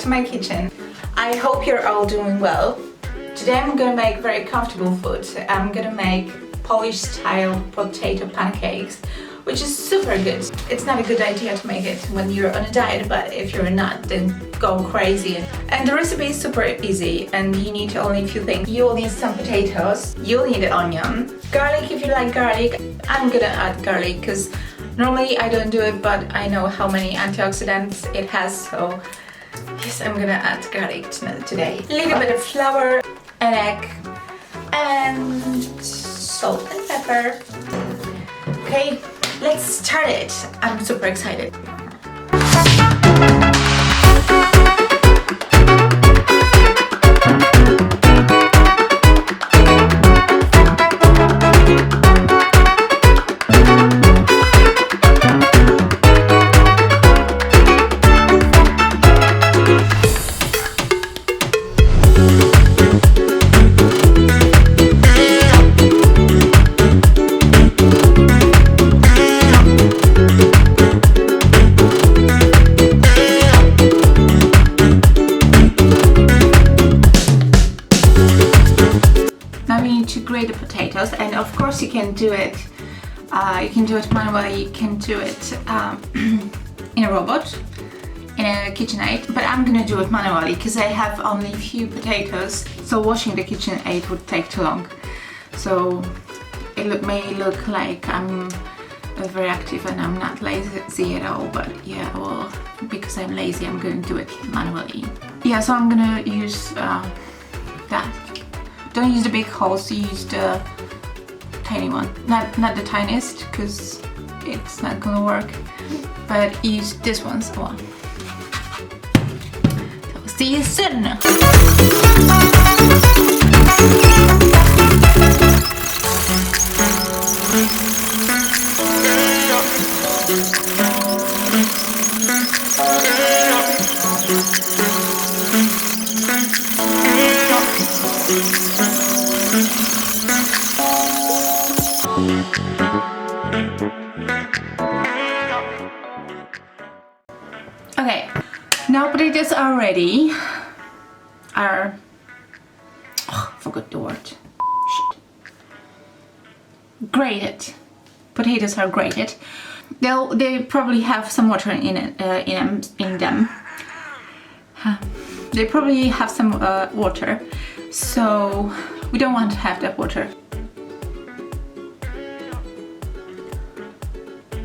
to my kitchen. I hope you're all doing well. Today I'm gonna make very comfortable food. I'm gonna make Polish style potato pancakes, which is super good. It's not a good idea to make it when you're on a diet, but if you're not, then go crazy. And the recipe is super easy, and you need only a few things. You'll need some potatoes, you'll need an onion, garlic if you like garlic. I'm gonna add garlic because normally I don't do it, but I know how many antioxidants it has, so yes, I'm gonna add garlic today. A little bit of flour, an egg, and salt and pepper. Okay, let's start it. I'm super excited. To grate the potatoes, and of course you can do it manually, you can do it in a robot, in a KitchenAid, but I'm gonna do it manually because I have only a few potatoes, so washing the KitchenAid would take too long. So it may look like I'm very active and I'm not lazy at all, but yeah, well, because I'm lazy I'm going to do it manually. Yeah, so I'm gonna use that. Don't use the big holes, use the tiny one. Not the tiniest, because it's not gonna work, but use this one. So see you soon! Okay, now potatoes are ready. Forgot the word. Shit. Grated. Potatoes are grated. They probably have some water in them. They probably have some water, so we don't want to have that water.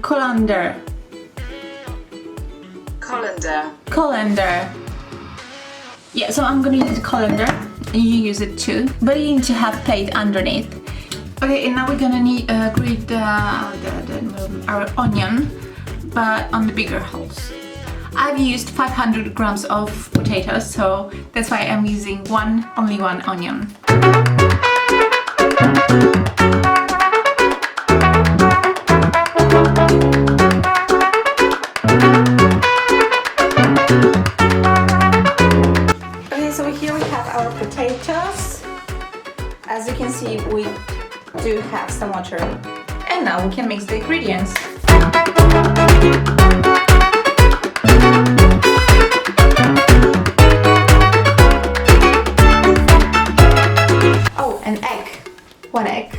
Colander. Yeah, so I'm gonna use the colander, and you use it too, but you need to have plate underneath. Okay, and now we're gonna need grate our onion, but on the bigger holes. I've used 500 grams of potatoes, so that's why I'm using only one onion. Potatoes. As you can see, we do have some water, and now we can mix the ingredients. Oh, an egg. One egg.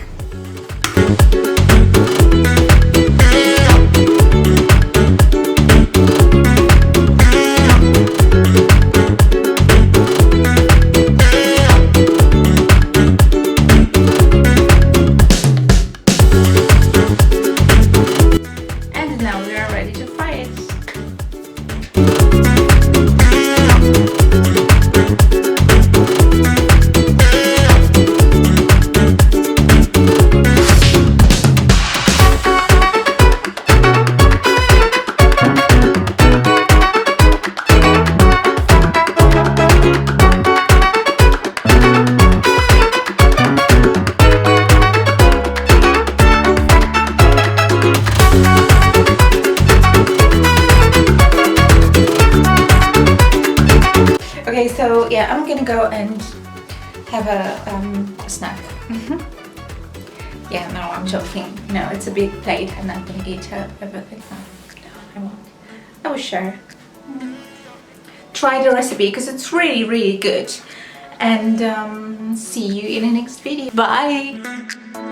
Okay, so yeah, I'm gonna go and have a snack. Yeah, no, I'm joking. No, it's a big plate. I'm not gonna eat everything. No, I won't. I will share. try the recipe because it's really good. And see you in the next video. Bye!